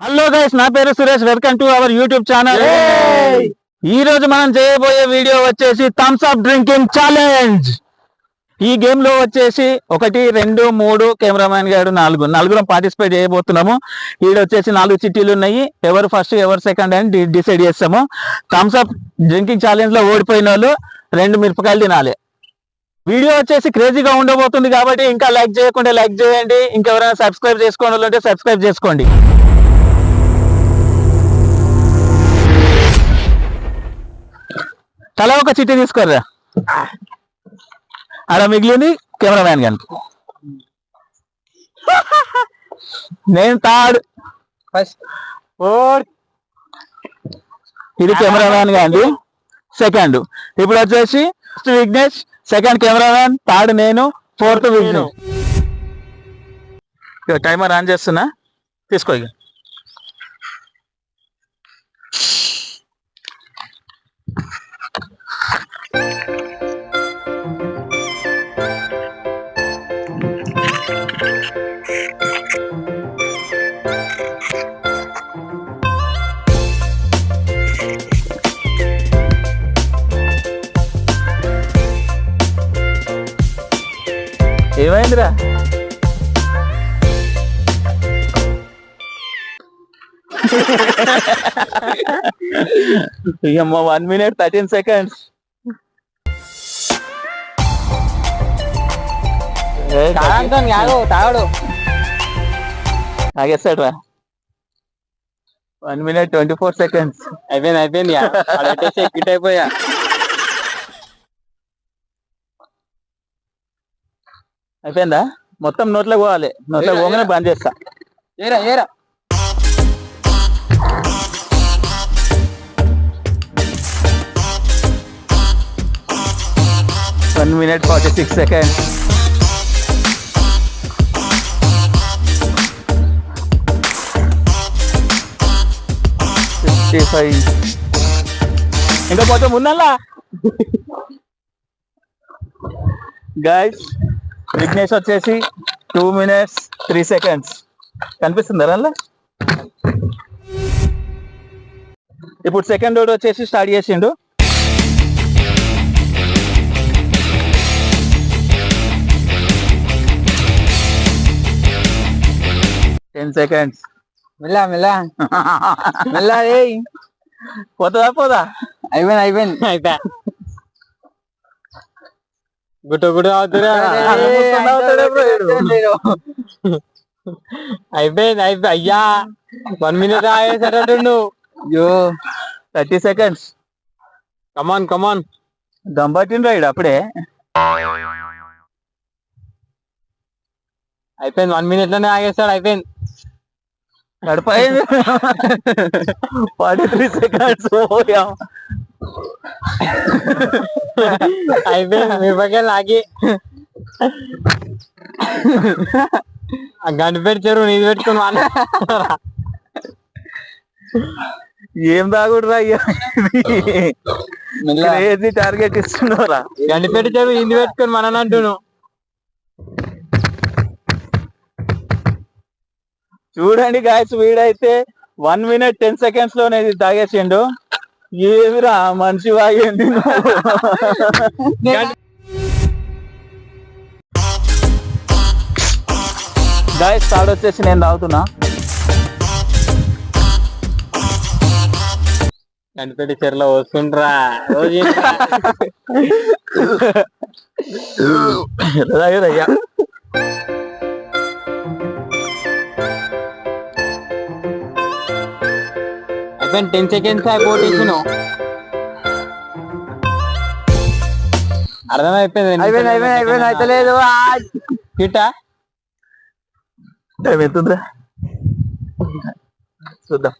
Hello guys, నా పేరు Suresh. Welcome to our YouTube channel. ఈ రోజు మనం చేయబోయే వీడియో వచ్చేసి థమ్స్ అప్ డ్రింకింగ్ ఛాలెంజ్. ఈ గేమ్ లో వచ్చేసి 1, 2, 3 కెమెరామ్యాన్ గారు నలుగురం పార్టిసిపేట్ చేయబోతున్నాము. ఈడ వచ్చేసి 4 చిట్టీలు ఉన్నాయి. ఎవరు ఫస్ట్ ఎవరు సెకండ్ అని డిసైడ్ చేస్తాము. థమ్స్ అప్ డ్రింకింగ్ ఛాలెంజ్ లో ఓడిపోయిన వాళ్ళు 2 మిరపకాయలు తినాలి. వీడియో వచ్చేసి క్రేజీగా ఉండబోతుంది కాబట్టి ఇంకా లైక్ చేయకుండా లైక్ చేయండి. ఇంకెవరైనా సబ్స్క్రైబ్ చేసుకోండి అంటే సబ్స్క్రైబ్ చేసుకోండి. తల ఒక చిట్టి తీసుకోర్రా. అలా మిగిలింది కెమెరామ్యాన్ గాని. నేను థర్డ్, ఫోర్త్, ఇది కెమెరామ్యాన్ గాంది సెకండ్. ఇప్పుడు వచ్చేసి first Vignesh, second cameraman, third నేను, ఫోర్త్ విఘ్నేష్. టైమర్ ఆన్ చేస్తున్నా, తీసుకో. ఇక ఏమైందిరా? అమ్మా 1 minute 13 seconds. తాగడు తాగేస్తాడు రా. 1 minute 24 seconds. అయిపోయింది కిట్ అయిపోయా. అయిపోయిందా? మొత్తం నోట్లో పోవాలి. నోట్లో పోగానే బంద్ చేస్తా. ఏరా 1 minute 46 seconds. ఇంకా కొంచెం ఉందల్లా. గైస్, విఘ్నేష్ వచ్చేసి 2 minutes 3 seconds. కనిపిస్తుందా అలా? ఇప్పుడు సెకండ్ రోడ్ వచ్చేసి స్టార్ట్ చేసిండు. Ten seconds. మెల్ల పోదా? అయిపోయింది. గుట్టు అవుతురా. అయిపోయింది. అయ్యా 1 minute ఆగేసాడు. 30 seconds. కమాన్ దమ్ రైడ్ అప్పుడే అయిపోయింది. 1 minute లోనే ఆగేస్తాడు. అయిపోయింది. గడిపోయింది. 43 seconds. అయిపోయింది. మిరపకాయలు ఆగి గంట పెడిచారు. నీది పెట్టుకుని ఏం తాగుడురా అయ్యా, ఏది టార్గెట్ ఇస్తున్నారా? గంట పెట్టించారు, ఇంది పెట్టుకొని మనని అంటున్నావు. చూడండి గాయస్, వీడైతే 1 minute 10 seconds లోనే తాగేసిండు. ఏమిరా మనిషి వాగేంది. గాయస్, తాడు వచ్చేసి నేను తాగుతున్నా. కనిపెట్టి చెరలో వస్తుండ్రా. తాగదయ్యా. అయిపోయింది. 10 seconds అయిపోతేను. అర్థమైపోయింది. అయితే లేదు కిట్టా టైం ఎత్తుందిరా. చూద్దాం.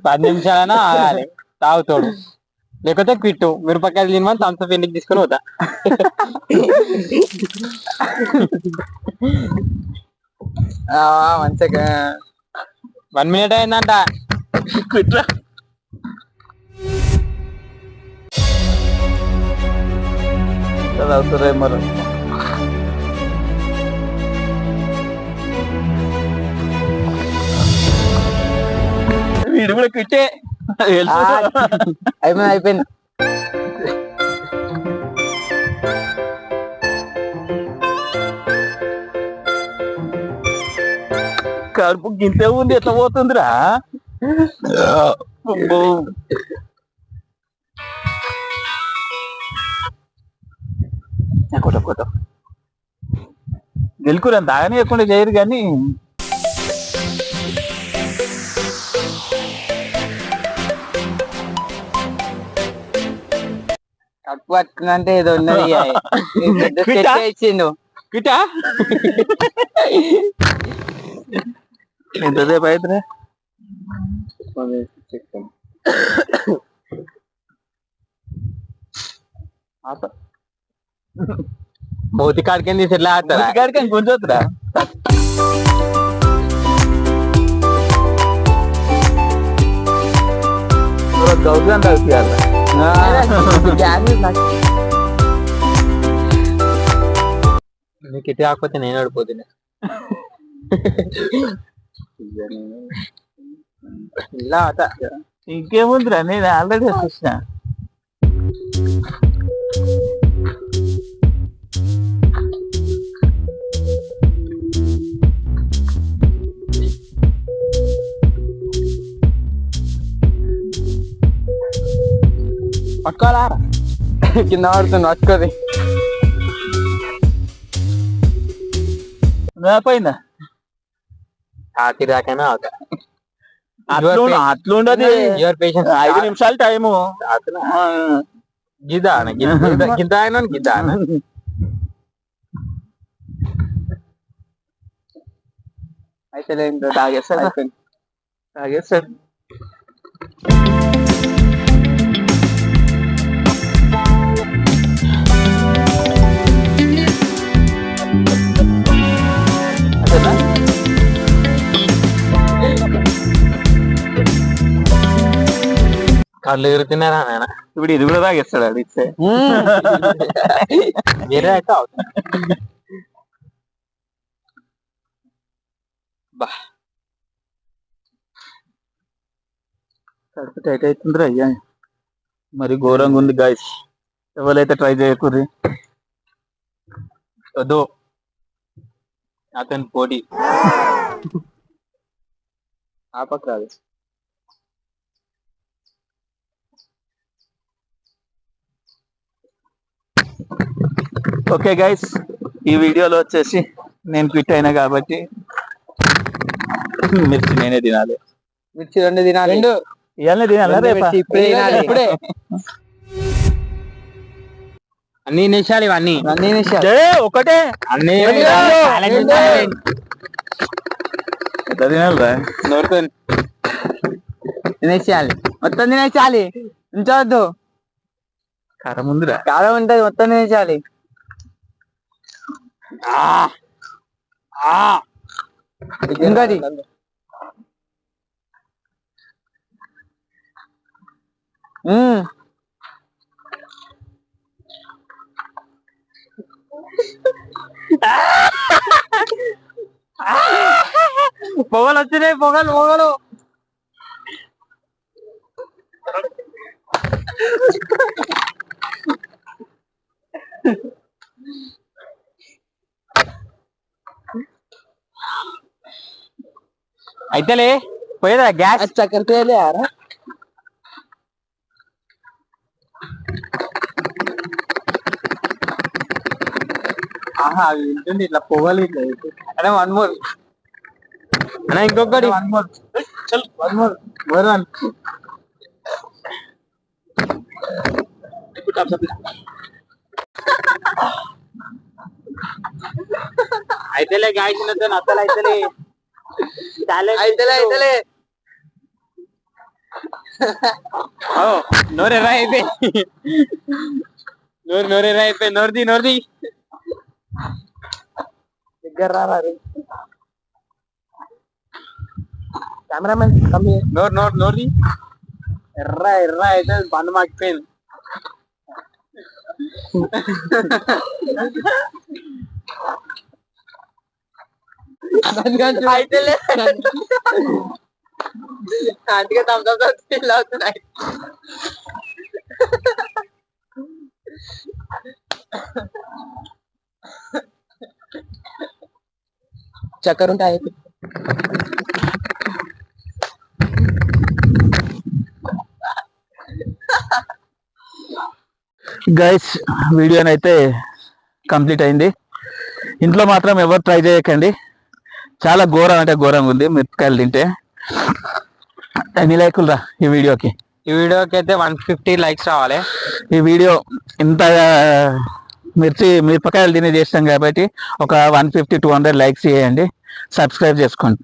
పది నిమిషాలైనా ఆగాలి తాగుతాడు, లేకపోతే క్విట్టు. మిరపకాయలు తినమని థమ్స్ అప్ ఇంటికి తీసుకొని పోతా. మంచిగా 1 minute అయిందంట. క్విట్రా అవుతారే మరి. వీడు కూడా క్విట్టే. అయిపోయింది. కడుపు గింతే ఉంది, ఎట్లా పోతుందిరా? కొట్ట గెలుకురా దాగానే ఎక్కువ చేయరు కానీ కడుపు పట్టుకున్నంటే ఏదో ఉన్నది. ఇచ్చిండు కిటా. ఎంతసేపు అవుతురా? మూతి కాడికి తీసి ఎట్లా ఆడతారా? కాడికి కొంచెం గౌరవం కలిసి నీకు ఇటు కాకపోతే నేను ఓడిపోతున్నా. ఇలా ఆట ఇంకేముందిరా, నేను ఆల్రెడీ చూసిన. పట్టుకోవాలా? కింద పడుతుంది, పట్టుకోది. పోయిందా? తిరాకైనా అట్లుండదు. 5 నిమిషాలు టైము. గిదా గింత ఆయన గిద్దా అయితే తాగేస్తాడు. కళ్ళు ఎగురుతున్నారా నాయన? ఇప్పుడు ఇది కూడా తాగేస్తాడు. అది ఇస్తే వేరే అయితే బా కడుపు టైట్ అవుతుందిరా అయ్యా, మరి ఘోరంగా ఉంది గాయస్. ఎవరైతే ట్రై చేయకూరి. వద్దు, అతని పోటీ ఆపక్ రాదు. ఓకే గైస్, ఈ వీడియోలో వచ్చేసి నేను క్విట్ అయినా కాబట్టి మిర్చి నేనే తినాలి. మిర్చి 2 తినాలి. ఇవాళనే తినాలా రేపా? ఇప్పుడే అన్ని నిమిషాలు, ఇవన్నీ ఒకటే అన్ని తినాలిరా. తినేసేయాలి, మొత్తం తినేసేయాలి. ఉంచవద్దు. కారం ఉందిరా? కారం ఉంటది, మొత్తం తినేసేయాలి. ఇంకోటి పొగలు వచ్చినాయి, పొగలు. అయితేలే పోయేదా గ్యాస్? చక్కెర తేలే ఆరా. అవి ఉంటుంది ఇట్లా పొగలు ఇట్లా. అరే 1 more అన్నా, ఇంకొకటి 1 more. చల్ 1 more. అయితేలే గాయస్, అసలు అయితేలే నోరెర్రా అయిపోయి, నోరెర్రా అయిపోయి. నోర్ది దగ్గర రారా కెమెరామెన్. నోర్ది ఎర్ర అయితే బండి మాకిపోయింది. అందుకే ఫీల్ అవుతున్నాయి. చక్కెర ఉంటే అయిపోయి గైస్ వీడియోనైతే కంప్లీట్ అయింది. ఇంట్లో మాత్రం ఎవరు ట్రై చేయకండి, చాలా ఘోరం అంటే ఘోరంగా ఉంది మిరపకాయలు తింటే. ఎన్ని లైకులు రా ఈ వీడియోకి? ఈ వీడియోకి అయితే 150 లైక్స్ రావాలి. ఈ వీడియో ఇంత మిరపకాయలు తిని చేస్తాం కాబట్టి ఒక 150-200 లైక్స్ చేయండి. సబ్స్క్రైబ్ చేసుకోండి.